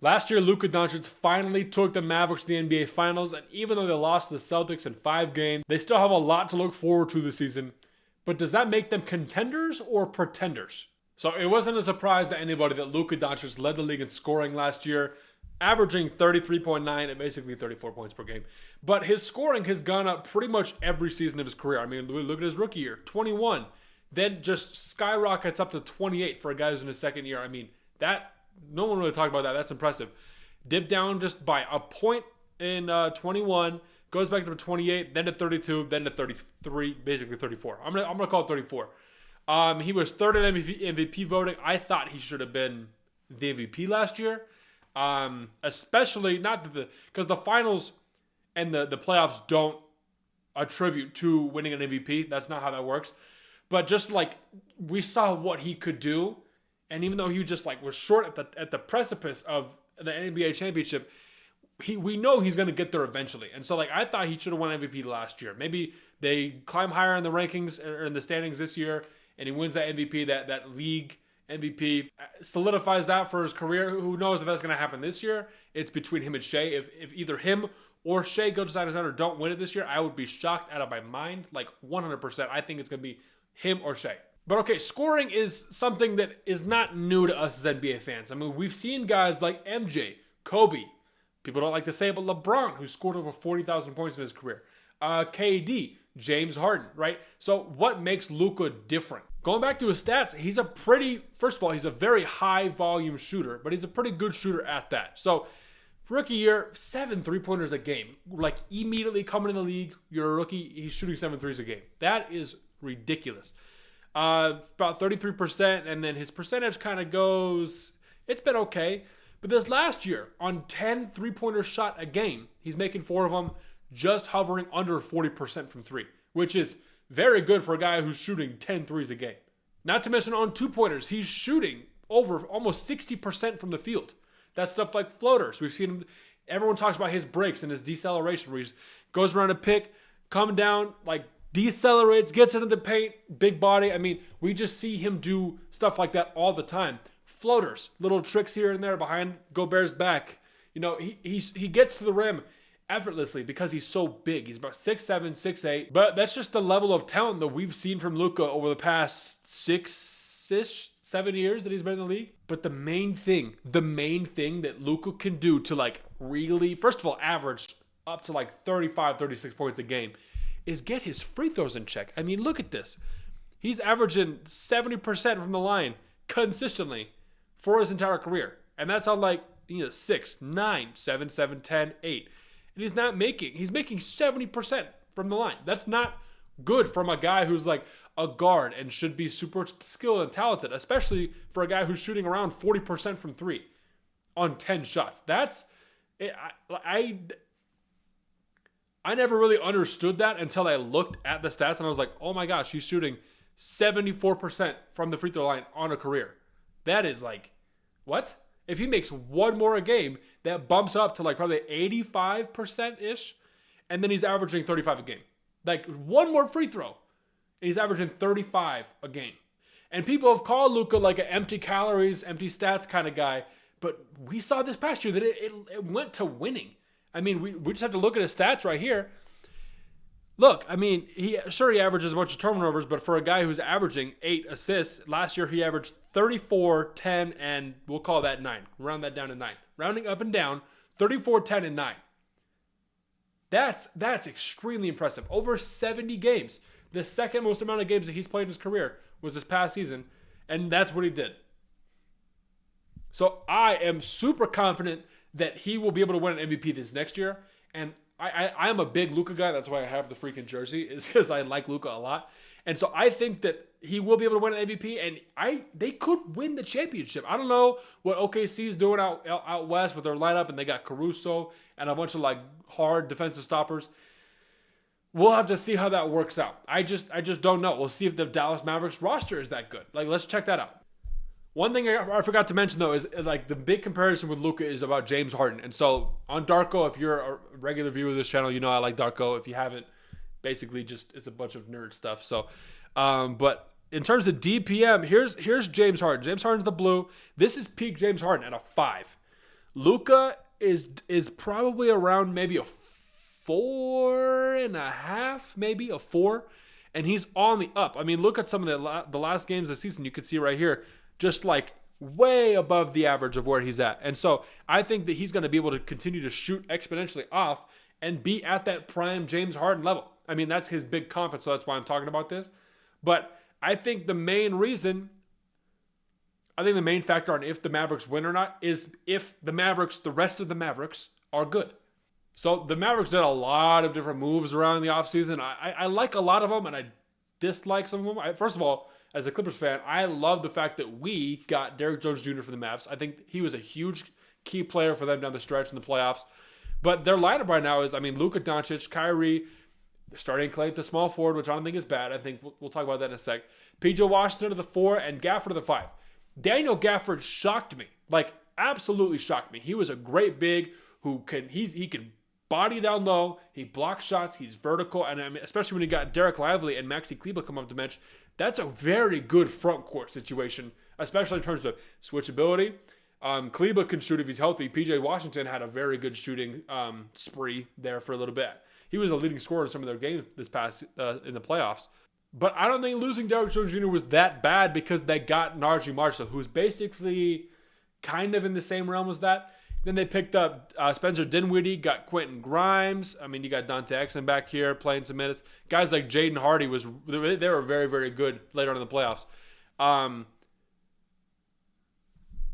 Last year, Luka Doncic finally took the Mavericks to the NBA Finals, and even though they lost to the Celtics in 5 games, they still have a lot to look forward to this season. But does that make them contenders or pretenders? So it wasn't a surprise to anybody that Luka Doncic led the league in scoring last year, averaging 33.9 and basically 34 points per game. But his scoring has gone up pretty much every season of his career. I mean, look at his rookie year, 21. Then just skyrockets up to 28 for a guy who's in his second year. I mean, that no one really talked about that. That's impressive. Dipped down just by a point in 21, goes back to 28, then to 32, then to 33, basically 34. I'm gonna call it 34. He was third in MVP voting. I thought he should have been the MVP last year. Especially not because the finals and the playoffs don't attribute to winning an MVP. That's not how that works. But just like we saw what he could do, and even though he just like was short at the precipice of the NBA championship, we know he's going to get there eventually. And so like I thought he should have won MVP last year. Maybe they climb higher in the rankings or in the standings this year, and he wins that MVP, that league MVP, solidifies that for his career. Who knows if that's going to happen this year? It's between him and Shea. If either him or Shea go to center don't win it this year, I would be shocked out of my mind, like 100%. I think it's going to be him or Shea. But okay, scoring is something that is not new to us as NBA fans. I mean, we've seen guys like MJ, Kobe. People don't like to say it, but LeBron, who scored over 40,000 points in his career. KD, James Harden, right? So what makes Luka different? Going back to his stats, first of all, he's a very high volume shooter, but he's a pretty good shooter at that. So rookie year, 7 3-pointers a game. Like immediately coming in the league, you're a rookie, he's shooting 7 threes a game. That is ridiculous. About 33%, and then his percentage kind of goes, it's been okay. But this last year, on 10 3-pointers shot a game, he's making 4 of them, just hovering under 40% from 3, which is very good for a guy who's shooting 10 threes a game. Not to mention on 2-pointers, he's shooting over almost 60% from the field. That's stuff like floaters. We've seen him, everyone talks about his breaks and his deceleration where he goes around a pick, coming down, like decelerates, gets into the paint, big body. I mean, we just see him do stuff like that all the time. Floaters, little tricks here and there behind Gobert's back. You know, he gets to the rim effortlessly because he's so big. He's about 6'7", 6'8". But that's just the level of talent that we've seen from Luka over the past 7 years that he's been in the league. But the main thing that Luka can do to like really, first of all, average up to like 35, 36 points a game is get his free throws in check. I mean, look at this. He's averaging 70% from the line consistently for his entire career. And that's on like, 6, 9, 7, 7, 10, 8. And he's making 70% from the line. That's not good from a guy who's like a guard and should be super skilled and talented, especially for a guy who's shooting around 40% from 3 on 10 shots. That's it. I never really understood that until I looked at the stats and I was like, oh my gosh, he's shooting 74% from the free throw line on a career. That is like, what? If he makes one more a game, that bumps up to like probably 85%-ish, and then he's averaging 35 a game. Like one more free throw, and he's averaging 35 a game. And people have called Luka like an empty calories, empty stats kind of guy, but we saw this past year that it went to winning. I mean, we just have to look at his stats right here. Look, I mean, he averages a bunch of turnovers, but for a guy who's averaging 8 assists, last year he averaged 34, 10, and we'll call that 9. Round that down to 9. Rounding up and down, 34, 10, and 9. That's extremely impressive. Over 70 games. The second most amount of games that he's played in his career was this past season, and that's what he did. So I am super confident that he will be able to win an MVP this next year, and I am a big Luka guy. That's why I have the freaking jersey, is because I like Luka a lot. And so I think that he will be able to win an MVP, and they could win the championship. I don't know what OKC is doing out west with their lineup, and they got Caruso and a bunch of like hard defensive stoppers. We'll have to see how that works out. I just don't know. We'll see if the Dallas Mavericks roster is that good. Like, let's check that out. One thing I forgot to mention, though, is like the big comparison with Luka is about James Harden. And so on Darko, if you're a regular viewer of this channel, you know I like Darko. If you haven't, basically just it's a bunch of nerd stuff. So, but in terms of DPM, here's James Harden. James Harden's the blue. This is peak James Harden at a 5. Luka is probably around maybe a 4.5, maybe a 4, and he's on the up. I mean, look at some of the last games of the season. You can see right here, just like way above the average of where he's at. And so I think that he's going to be able to continue to shoot exponentially off and be at that prime James Harden level. I mean, that's his big comp, so that's why I'm talking about this. But I think the main factor on if the Mavericks win or not is if the rest of the Mavericks are good. So the Mavericks did a lot of different moves around the offseason. I like a lot of them, and I dislike some of them. First of all, as a Clippers fan, I love the fact that we got Derrick Jones Jr. for the Mavs. I think he was a huge key player for them down the stretch in the playoffs. But their lineup right now is, Luka Doncic, Kyrie, they're starting Clay at the small forward, which I don't think is bad. I think we'll talk about that in a sec. P.J. Washington to the 4 and Gafford to the 5. Daniel Gafford shocked me, absolutely shocked me. He was a great big who he can body down low, he blocks shots, he's vertical, and especially when you got Derek Lively and Maxi Kleber come off the bench, that's a very good front court situation, especially in terms of switchability. Kleber can shoot if he's healthy. P.J. Washington had a very good shooting spree there for a little bit. He was a leading scorer in some of their games this past in the playoffs. But I don't think losing Derrick Jones Jr. was that bad because they got Najee Marshall, who's basically kind of in the same realm as that. Then they picked up Spencer Dinwiddie, got Quentin Grimes. You got Dante Exum back here playing some minutes. Guys like Jaden Hardy they were very, very good later on in the playoffs.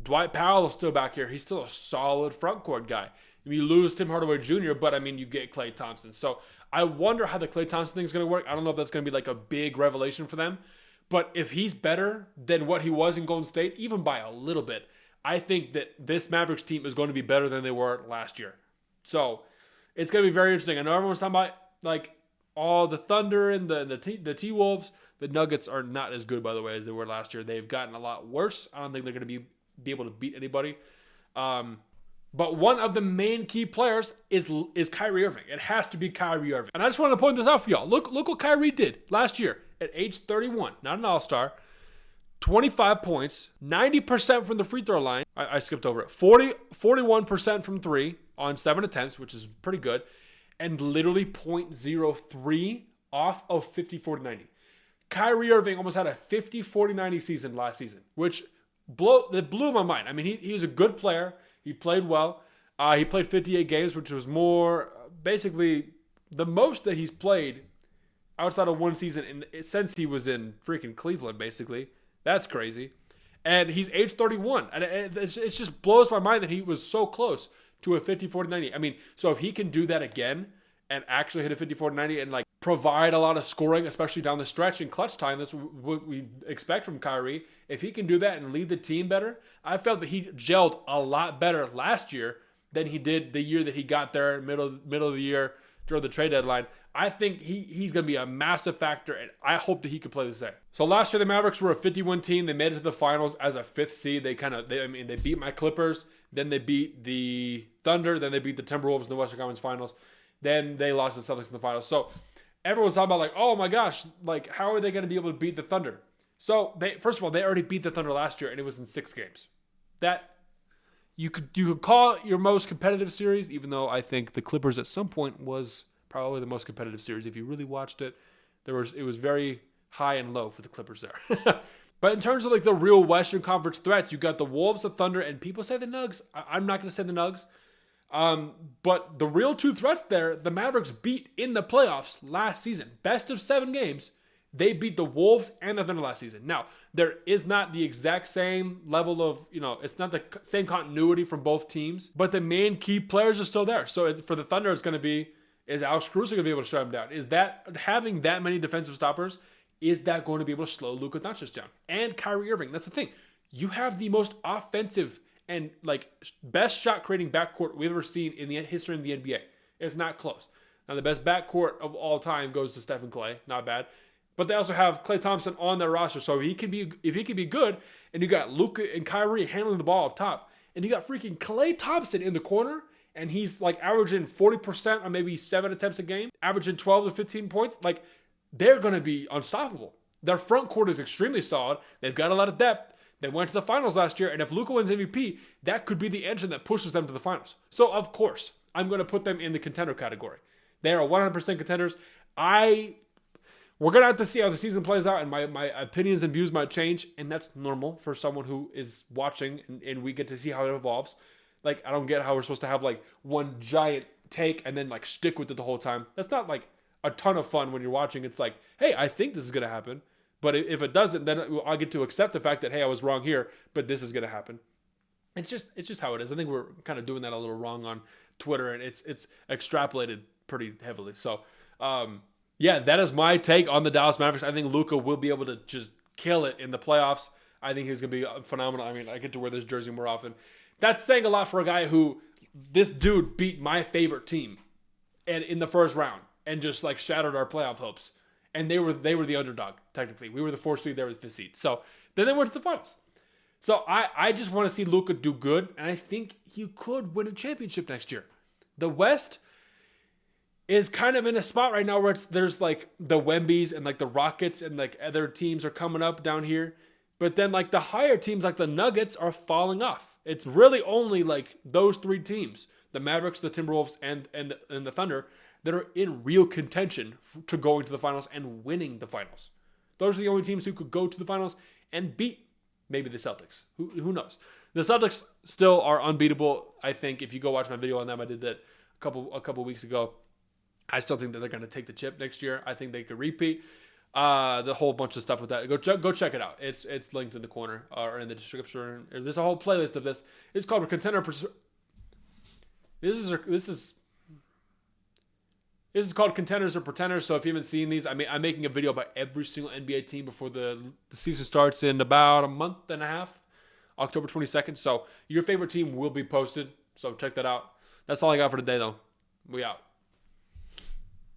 Dwight Powell is still back here. He's still a solid front court guy. You lose Tim Hardaway Jr., but you get Klay Thompson. So I wonder how the Klay Thompson thing is going to work. I don't know if that's going to be a big revelation for them. But if he's better than what he was in Golden State, even by a little bit, I think that this Mavericks team is going to be better than they were last year. So it's going to be very interesting. I know everyone's talking about all the Thunder and the T-Wolves. The Nuggets are not as good, by the way, as they were last year. They've gotten a lot worse. I don't think they're going to be able to beat anybody. But one of the main key players is Kyrie Irving. It has to be Kyrie Irving. And I just wanted to point this out for y'all. Look what Kyrie did last year at age 31. Not an all-star. 25 points, 90% from the free throw line. I skipped over it. 41% from 3 on 7 attempts, which is pretty good. And literally 0.03 off of 50-40-90. Kyrie Irving almost had a 50-40-90 season last season, which blew my mind. He was a good player. He played well. He played 58 games, which was more basically the most that he's played outside of one season since he was in freaking Cleveland, basically. That's crazy. And he's age 31. And it just blows my mind that he was so close to a 50-40-90. So if he can do that again and actually hit a 50-40-90 and provide a lot of scoring, especially down the stretch in clutch time, that's what we expect from Kyrie. If he can do that and lead the team better, I felt that he gelled a lot better last year than he did the year that he got there, middle of the year during the trade deadline. I think he's going to be a massive factor, and I hope that he can play the same. So last year, the Mavericks were a 50-win team. They made it to the finals as a 5th seed. They beat my Clippers, then they beat the Thunder, then they beat the Timberwolves in the Western Conference Finals. Then they lost to the Celtics in the finals. So everyone's talking about oh my gosh, how are they going to be able to beat the Thunder? So first of all, they already beat the Thunder last year, and it was in 6 games. That you could call it your most competitive series, even though I think the Clippers at some point was probably the most competitive series. If you really watched it, it was very high and low for the Clippers there. But in terms of the real Western Conference threats, you got the Wolves, the Thunder, and people say the Nugs. I'm not going to say the Nugs. But the real 2 threats there, the Mavericks beat in the playoffs last season. Best of 7 games. They beat the Wolves and the Thunder last season. Now, there is not the exact same level of, it's not the same continuity from both teams, but the main key players are still there. So for the Thunder, it's going to be, is Alex Caruso going to be able to shut him down? Is that, having that many defensive stoppers, is that going to be able to slow Luka Doncic down? And Kyrie Irving, that's the thing. You have the most offensive and best shot creating backcourt we've ever seen in the history of the NBA. It's not close. Now, the best backcourt of all time goes to Steph and Clay. Not bad. But they also have Klay Thompson on their roster. So if he can be good, and you got Luka and Kyrie handling the ball up top, and you got freaking Klay Thompson in the corner, and he's averaging 40% on maybe 7 attempts a game, averaging 12 to 15 points, they're going to be unstoppable. Their front court is extremely solid. They've got a lot of depth. They went to the finals last year, and if Luka wins MVP, that could be the engine that pushes them to the finals. So, of course, I'm going to put them in the contender category. They are 100% contenders. We're going to have to see how the season plays out, and my opinions and views might change, and that's normal for someone who is watching, and we get to see how it evolves. Like, I don't get how we're supposed to have, like, one giant take and then, like, stick with it the whole time. That's not, like, a ton of fun when you're watching. It's like, hey, I think this is going to happen. But if it doesn't, then I get to accept the fact that, hey, I was wrong here, but this is going to happen. It's just how it is. I think we're kind of doing that a little wrong on Twitter, and it's extrapolated pretty heavily. So, yeah, that is my take on the Dallas Mavericks. I think Luka will be able to just kill it in the playoffs. I think he's going to be phenomenal. I mean, I get to wear this jersey more often. That's saying a lot for a guy who, this dude beat my favorite team and in the first round and just like shattered our playoff hopes. And they were the underdog, technically. We were the 4th seed, they were the 5th seed. So then they went to the finals. So I just want to see Luka do good, and I think he could win a championship next year. The West is kind of in a spot right now where there's like the Wembies and like the Rockets and like other teams are coming up down here. But then like the higher teams like the Nuggets are falling off. It's really only like those 3 teams, the Mavericks, the Timberwolves, and the Thunder, that are in real contention to going to the finals and winning the finals. Those are the only teams who could go to the finals and beat maybe the Celtics. Who knows? The Celtics still are unbeatable. I think if you go watch my video on them, I did that a couple weeks ago. I still think that they're going to take the chip next year. I think they could repeat. The whole bunch of stuff with that. Go check it out. It's linked in the corner or in the description. There's a whole playlist of this. It's called Contender. This is called Contenders or Pretenders. So if you haven't seen these, I'm making a video about every single NBA team before the season starts in about a month and a half, October 22nd. So your favorite team will be posted. So check that out. That's all I got for today, though. We out.